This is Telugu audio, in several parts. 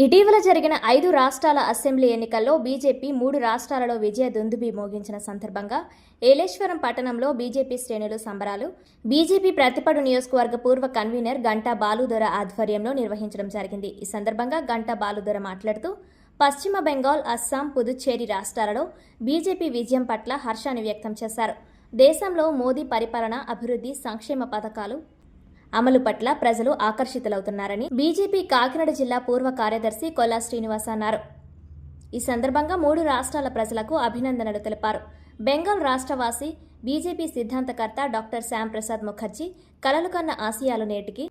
ఇటీవల జరిగిన 5 రాష్ట్రాల అసెంబ్లీ ఎన్నికల్లో బీజేపీ 3 రాష్ట్రాలలో విజయ దుందుబి మోగించిన సందర్భంగా ఏలేశ్వరం పట్టణంలో బీజేపీ శ్రేణులు సంబరాలు బీజేపీ ప్రతిపడు నియోజకవర్గ పూర్వ కన్వీనర్ గంటా బాలుదొర ఆధ్వర్యంలో నిర్వహించడం జరిగింది. ఈ సందర్భంగా గంటా బాలుదొర మాట్లాడుతూ పశ్చిమ బెంగాల్, అస్సాం, పుదుచ్చేరి రాష్ట్రాలలో బీజేపీ విజయం పట్ల హర్షాన్ని వ్యక్తం చేశారు. దేశంలో మోదీ పరిపాలన, అభివృద్ధి, సంక్షేమ పథకాలు అమలు పట్ల ప్రజలు ఆకర్షితులవుతున్నారని బీజేపీ కాకినాడ జిల్లా పూర్వ కార్యదర్శి కొల్లా శ్రీనివాస్ అన్నారు. ఈ సందర్భంగా 3 రాష్ట్రాల ప్రజలకు అభినందనలు తెలిపారు. బెంగాల్ రాష్ట్రవాసి బీజేపీ సిద్ధాంతకర్త డాక్టర్ శ్యామ్ ప్రసాద్ ముఖర్జీ కలలు కన్న ఆశయాలు నేటికి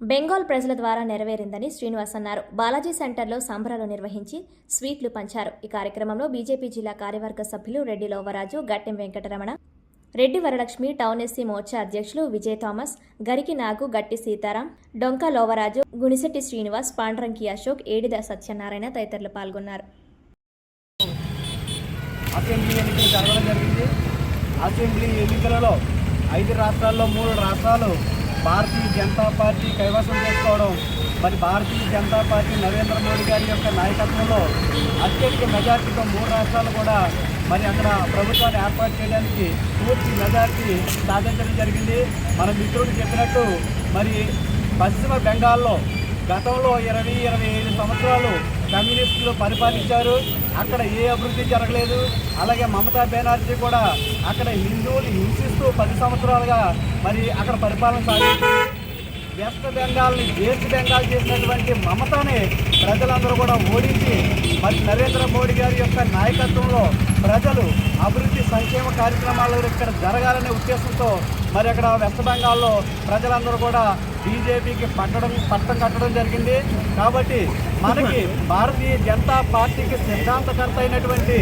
బెంగాల్ ప్రజల ద్వారా నెరవేరిందని శ్రీనివాస్ అన్నారు. బాలాజీ సెంటర్లో సంబరాలు నిర్వహించి స్వీట్లు పంచారు. ఈ కార్యక్రమంలో బీజేపీ జిల్లా కార్యవర్గ సభ్యులు రెడ్డి లోవరాజు, గట్టెం వెంకటరమణ, రెడ్డి వరలక్ష్మి, టౌన్ ఎస్సీ మోర్చా అధ్యక్షులు విజయ్ థామస్, గరికి నాగు, గట్టి సీతారాం, డొంక లోవరాజు, గునిశెట్టి శ్రీనివాస్, పాండ్రంకి అశోక్, ఏడిద సత్యనారాయణ తదితరులు పాల్గొన్నారు. అసెంబ్లీ ఎన్నికలు జరగడం జరిగింది. అసెంబ్లీ ఎన్నికలలో 5 రాష్ట్రాల్లో 3 రాష్ట్రాలు భారతీయ జనతా పార్టీ కైవసం చేసుకోవడం, మరి భారతీయ జనతా పార్టీ నరేంద్ర మోడీ గారి యొక్క నాయకత్వంలో అత్యధిక మెజార్టీతో 3 రాష్ట్రాలు కూడా మరి అక్కడ ప్రభుత్వాన్ని ఏర్పాటు చేయడానికి పూర్తి మెజార్టీ సాధించడం జరిగింది. మన మిత్రుడు చెప్పినట్టు మరి పశ్చిమ బెంగాల్లో గతంలో 20-25 సంవత్సరాలు కమ్యూనిస్టులు పరిపాలించారు. అక్కడ ఏ అభివృద్ధి జరగలేదు. అలాగే మమతా బెనర్జీ కూడా అక్కడ హిందువులు హింసిస్తూ 10 సంవత్సరాలుగా మరి అక్కడ పరిపాలన సాగింది. వెస్ట్ బెంగాల్ని ఈస్ట్ బెంగాల్ చేసినటువంటి మమతాని ప్రజలందరూ కూడా ఓడించి మరి నరేంద్ర మోడీ గారి యొక్క నాయకత్వంలో ప్రజలు అభివృద్ధి సంక్షేమ కార్యక్రమాలు ఇక్కడ జరగాలనే ఉద్దేశంతో మరి అక్కడ వెస్ట్ బెంగాల్లో ప్రజలందరూ కూడా బీజేపీకి పట్టం కట్టడం జరిగింది. కాబట్టి మనకి భారతీయ జనతా పార్టీకి సిద్ధాంతకర్త అయినటువంటి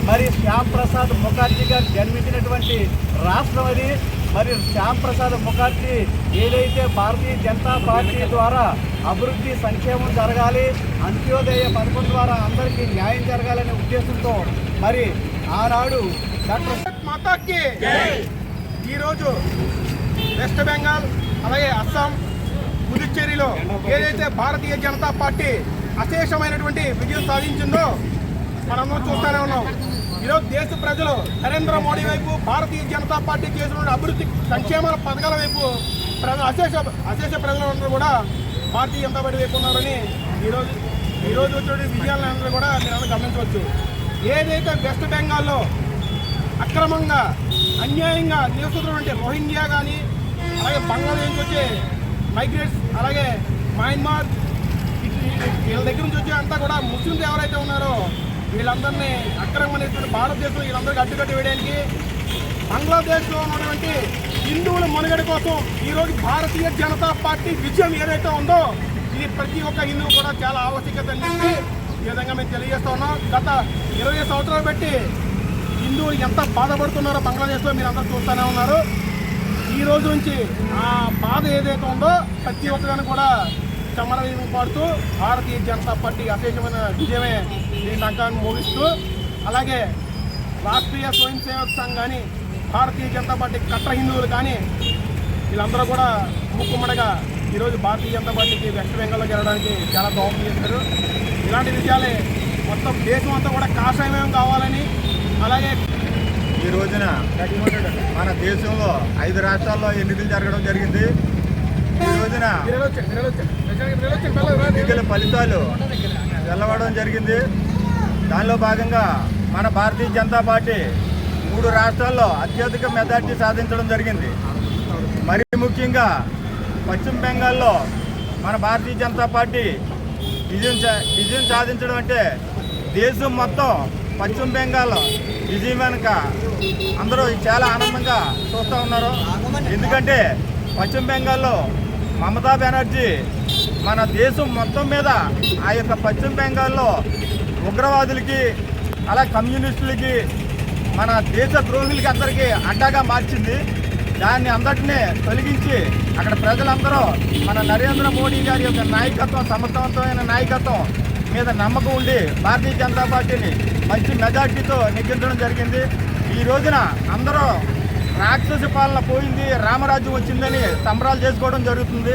మరి శ్యామ్ ప్రసాద్ ముఖర్జీ గారు జన్మించినటువంటి రాష్ట్రం అది. మరి శ్యామ్ ప్రసాద్ ముఖర్జీ ఏదైతే భారతీయ జనతా పార్టీ ద్వారా అభివృద్ధి సంక్షేమం జరగాలి, అంత్యోదయ పథకం ద్వారా అందరికీ న్యాయం జరగాలనే ఉద్దేశంతో మరి ఆనాడు డాక్టర్ మాతాకి ఈరోజు వెస్ట్ బెంగాల్, అలాగే అస్సాం, పుదుచ్చేరిలో ఏదైతే భారతీయ జనతా పార్టీ అశేషమైనటువంటి విజయం సాధించిందో మనందరం చూస్తూనే ఉన్నాం. ఈరోజు దేశ ప్రజలు నరేంద్ర మోడీ వైపు, భారతీయ జనతా పార్టీ చేసిన అభివృద్ధి సంక్షేమాల పథకాల వైపు అశేష ప్రజలందరూ కూడా భారతీయ జనతా పార్టీ వైపు ఉన్నారని ఈరోజు వచ్చిన విజయాలందరూ కూడా మీరు గమనించవచ్చు. ఏదైతే వెస్ట్ బెంగాల్లో అక్రమంగా అన్యాయంగా నివసిస్తున్నటువంటి రోహింగ్యా కానీ, అలాగే బంగ్లాదేశ్ నుంచి వచ్చే మైగ్రేట్స్, అలాగే మయన్మార్ వీళ్ళ దగ్గర నుంచి వచ్చే అంతా కూడా ముస్లింలు ఎవరైతే ఉన్నారో వీళ్ళందరినీ అక్రమమైనటువంటి భారతదేశంలో వీళ్ళందరికీ అడ్డుకట్టి వేయడానికి బంగ్లాదేశ్లో ఉన్నటువంటి హిందువుల మనుగడ కోసం ఈరోజు భారతీయ జనతా పార్టీ విజయం ఏదైతే ఉందో ఇది ప్రతి ఒక్క హిందువు కూడా చాలా ఆవశ్యకత అనేది ఈ విధంగా మేము తెలియజేస్తా ఉన్నాం. గత 20 సంవత్సరాలు బట్టి హిందువులు ఎంత బాధపడుతున్నారో బంగ్లాదేశ్లో మీరు అందరూ చూస్తూనే ఉన్నారు. ఈ రోజు నుంచి ఆ బాధ ఏదైతే ఉందో ప్రతి ఒక్కరిని కూడా సమరవీరం పాడుతూ భారతీయ జనతా పార్టీ అశేషమైన విజయమే దీని అంకాన్ని మోగిస్తూ, అలాగే రాష్ట్రీయ స్వయం సేవక్ సంఘ్ కానీ, భారతీయ జనతా పార్టీ కట్టర్ హిందువులు కానీ వీళ్ళందరూ కూడా మూకుమ్మడిగా ఈరోజు భారతీయ జనతా పార్టీకి వెస్ట్ బెంగాల్లో గెలవడానికి చాలా దోహదం చేశారు. ఇలాంటి విజయాలే మొత్తం దేశం అంతా కూడా కాషాయమయం కావాలని, అలాగే ఈ రోజున మన దేశంలో 5 రాష్ట్రాల్లో ఎన్నికలు జరగడం జరిగింది. ఈ రోజున ఎన్నికల ఫలితాలు వెల్లవడం జరిగింది. దానిలో భాగంగా మన భారతీయ జనతా పార్టీ 3 రాష్ట్రాల్లో అత్యధిక మెజార్టీ సాధించడం జరిగింది. మరీ ముఖ్యంగా పశ్చిమ బెంగాల్లో మన భారతీయ జనతా పార్టీ విజయం సాధించడం అంటే దేశం మొత్తం పశ్చిమ బెంగాల్ విజయం వెనుక అందరూ చాలా ఆనందంగా చూస్తూ ఉన్నారు. ఎందుకంటే పశ్చిమ బెంగాల్లో మమతా బెనర్జీ మన దేశం మొత్తం మీద ఆ యొక్క పశ్చిమ బెంగాల్లో ఉగ్రవాదులకి, అలా కమ్యూనిస్టులకి, మన దేశ ద్రోహులకి అందరికీ అడ్డాగా మార్చింది. దాన్ని అందరినీ తొలగించి అక్కడ ప్రజలందరూ మన నరేంద్ర మోడీ గారి యొక్క నాయకత్వం, సమర్థవంతమైన నాయకత్వం మీద నమ్మకం ఉండి భారతీయ జనతా పార్టీని మంచి మెజార్టీతో నెగ్గించడం జరిగింది. ఈ రోజున అందరూ రాక్షస పాలన పోయింది, రామరాజ్యం వచ్చిందని సంబరాలు చేసుకోవడం జరుగుతుంది.